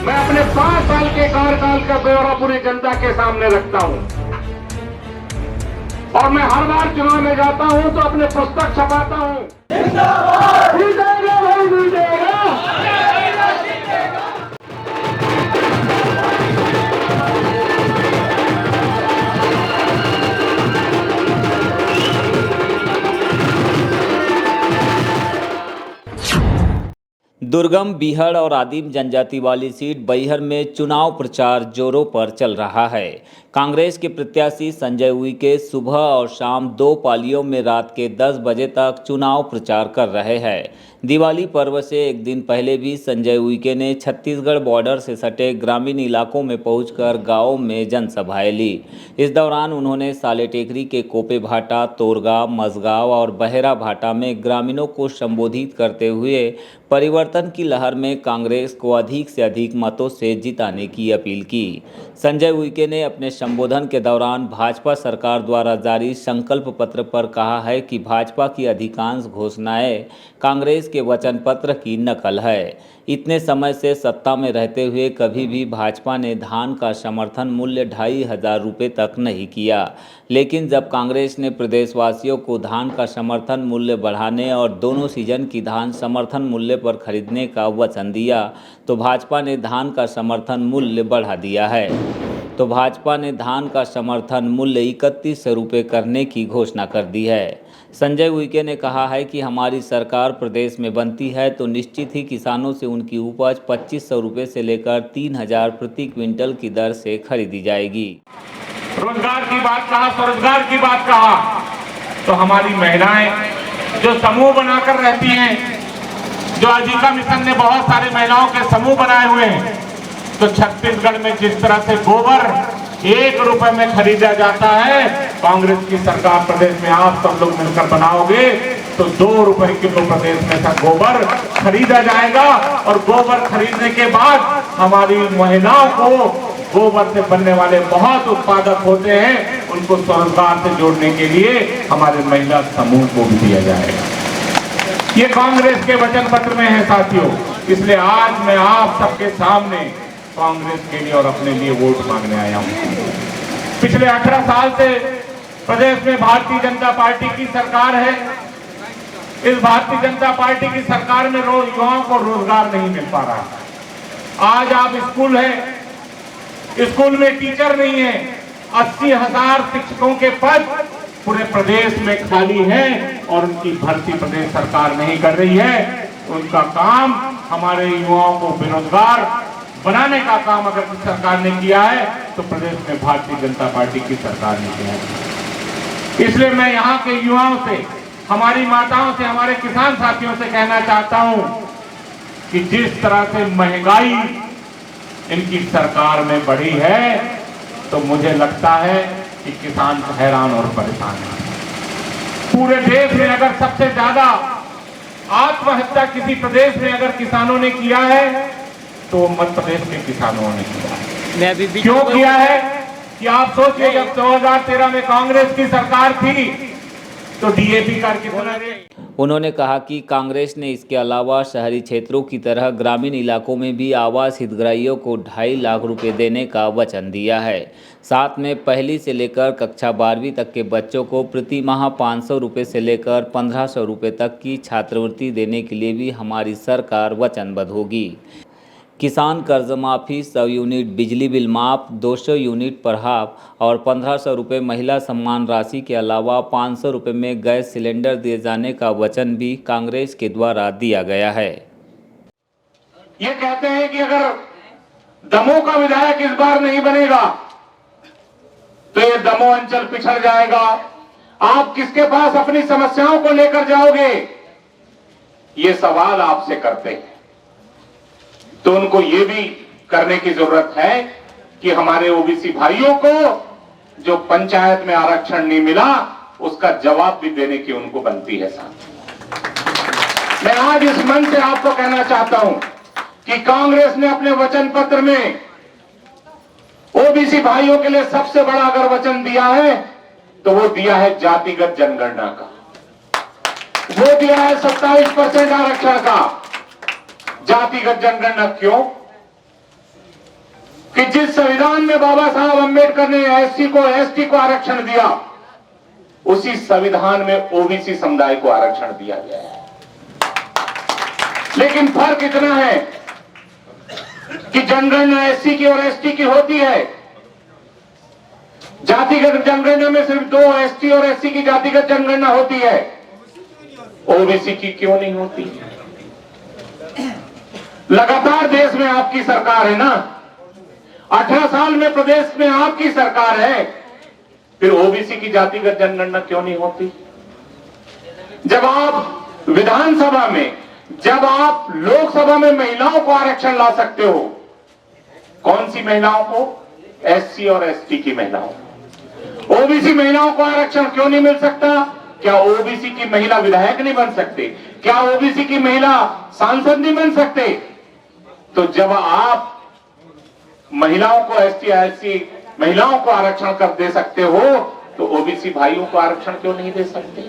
मैं अपने 5 साल के कार्यकाल का ब्यौरा पूरी जनता के सामने रखता हूं और मैं हर बार चुनाव में जाता हूं तो अपने पुस्तक छपाता हूं। जीतेगा भाई, जीतेगा। दुर्गम, बीहड़ और आदिम जनजाति वाली सीट बैहर में चुनाव प्रचार जोरों पर चल रहा है। कांग्रेस के प्रत्याशी संजय उइके सुबह और शाम 2 पालियों में रात के 10 बजे तक चुनाव प्रचार कर रहे हैं। दिवाली पर्व से एक दिन पहले भी संजय उइके ने छत्तीसगढ़ बॉर्डर से सटे ग्रामीण इलाकों में पहुंचकर गांवों में जनसभाएं ली। इस दौरान उन्होंने सालेटेकरी के कोपे भाटा, तोरगा, मझगांव और बहेरा भाटा में ग्रामीणों को संबोधित करते हुए परिवर्तन की लहर में कांग्रेस को अधिक से अधिक मतों से जिताने की अपील की। संजय उइके ने अपने संबोधन के दौरान भाजपा सरकार द्वारा जारी संकल्प पत्र पर कहा है कि भाजपा की अधिकांश घोषणाएं कांग्रेस के वचन पत्र की नकल है। इतने समय से सत्ता में रहते हुए कभी भी भाजपा ने धान का समर्थन मूल्य 2,500 रुपये तक नहीं किया, लेकिन जब कांग्रेस ने प्रदेशवासियों को धान का समर्थन मूल्य बढ़ाने और दोनों सीजन की धान समर्थन मूल्य पर खरीदने का वचन दिया तो भाजपा ने धान का समर्थन मूल्य बढ़ा दिया है। भाजपा ने धान का समर्थन मूल्य 3100 रुपये करने की घोषणा कर दी है। संजय उइके ने कहा है कि हमारी सरकार प्रदेश में बनती है तो निश्चित ही किसानों से उनकी उपज 2500 रुपये से लेकर 3000 प्रति क्विंटल की दर से खरीदी जाएगी। रोजगार की बात कहा, स्वरोजगार की बात कहा तो हमारी महिलाएं जो समूह बनाकर रहती हैं, जो आजीविका मिशन ने बहुत सारे महिलाओं के समूह बनाए हुए हैं, तो छत्तीसगढ़ में जिस तरह से गोबर 1 रुपए में खरीदा जाता है, कांग्रेस की सरकार प्रदेश में आप सब लोग मिलकर बनाओगे तो 2 रुपए किलो प्रदेश में से गोबर खरीदा जाएगा। और गोबर खरीदने के बाद हमारी महिलाओं को गोबर से बनने वाले बहुत उत्पादक होते हैं, उनको स्वरोजगार से जोड़ने के लिए हमारे महिला समूह को भी दिया जाएगा। ये कांग्रेस के वचन पत्र में है साथियों। इसलिए आज मैं आप सबके सामने कांग्रेस के लिए और अपने लिए वोट मांगने आया हूं। पिछले 18 साल से प्रदेश में भारतीय जनता पार्टी की सरकार है। इस भारतीय जनता पार्टी की सरकार में युवाओं को रोजगार नहीं मिल पा रहा। आज आप स्कूल है, स्कूल में टीचर नहीं है, 80,000 शिक्षकों के पद पूरे प्रदेश में खाली हैं और उनकी भर्ती प्रदेश सरकार नहीं कर रही है। उनका काम हमारे युवाओं को बेरोजगार बनाने का काम अगर सरकार ने किया है तो प्रदेश में भारतीय जनता पार्टी की सरकार ने किया है। इसलिए मैं यहाँ के युवाओं से, हमारी माताओं से, हमारे किसान साथियों से कहना चाहता हूं कि जिस तरह से महंगाई इनकी सरकार में बढ़ी है तो मुझे लगता है कि किसान हैरान और परेशान है। पूरे देश में अगर सबसे ज्यादा आत्महत्या किसी प्रदेश में अगर किसानों ने किया है तो मध्य प्रदेश के किसानों ने किया है। क्यों किया है कि आप सोचिए, जब 2013 में कांग्रेस की सरकार थी तो डीएपी का कितना रेट। उन्होंने कहा कि कांग्रेस ने इसके अलावा शहरी क्षेत्रों की तरह ग्रामीण इलाकों में भी आवास हितग्राहियों को 2.5 लाख रुपए देने का वचन दिया है। साथ में पहली से लेकर कक्षा 12वीं तक के बच्चों को प्रति माह 500 रुपये से लेकर 1500 रुपये तक की छात्रवृत्ति देने के लिए भी हमारी सरकार वचनबद्ध होगी। किसान कर्ज माफ़ी, 100 यूनिट बिजली बिल माफ, 200 यूनिट पर हाफ और 1500 रुपये महिला सम्मान राशि के अलावा 500 रुपये में गैस सिलेंडर दिए जाने का वचन भी कांग्रेस के द्वारा दिया गया है। ये कहते हैं कि अगर दमोह का विधायक इस बार नहीं बनेगा तो ये दमोह अंचल पिछड़ जाएगा। आप किसके पास अपनी समस्याओं को लेकर जाओगे, ये सवाल आपसे करते हैं। तो उनको ये भी करने की जरूरत है कि हमारे ओबीसी भाइयों को जो पंचायत में आरक्षण नहीं मिला उसका जवाब भी देने की उनको बनती है। साथ मैं आज इस मंच से आपको कहना चाहता हूं कि कांग्रेस ने अपने वचन पत्र में ओबीसी भाइयों के लिए सबसे बड़ा अगर वचन दिया है तो वो दिया है जातिगत जनगणना का, वो दिया है 27% आरक्षण का। जातिगत जनगणना क्यों? कि जिस संविधान में बाबा साहब अंबेडकर ने एससी को एसटी को आरक्षण दिया, उसी संविधान में ओबीसी समुदाय को आरक्षण दिया गया है। लेकिन फर्क इतना है कि जनगणना एससी की और एसटी की होती है, जातिगत जनगणना में सिर्फ 2 एसटी और एससी की जातिगत जनगणना होती है, ओबीसी की क्यों नहीं होती? लगातार देश में आपकी सरकार है ना, 18 साल में प्रदेश में आपकी सरकार है, फिर ओबीसी की जातिगत जनगणना क्यों नहीं होती? जब आप विधानसभा में, जब आप लोकसभा में महिलाओं को आरक्षण ला सकते हो, कौन सी महिलाओं को? एससी और एसटी की महिलाओं को। ओबीसी महिलाओं को आरक्षण क्यों नहीं मिल सकता? क्या ओबीसी की महिला विधायक नहीं बन सकते? क्या ओबीसी की महिला सांसद नहीं बन सकते? तो जब आप महिलाओं को एससी महिलाओं को आरक्षण कर दे सकते हो, तो ओबीसी भाइयों को आरक्षण क्यों नहीं दे सकते?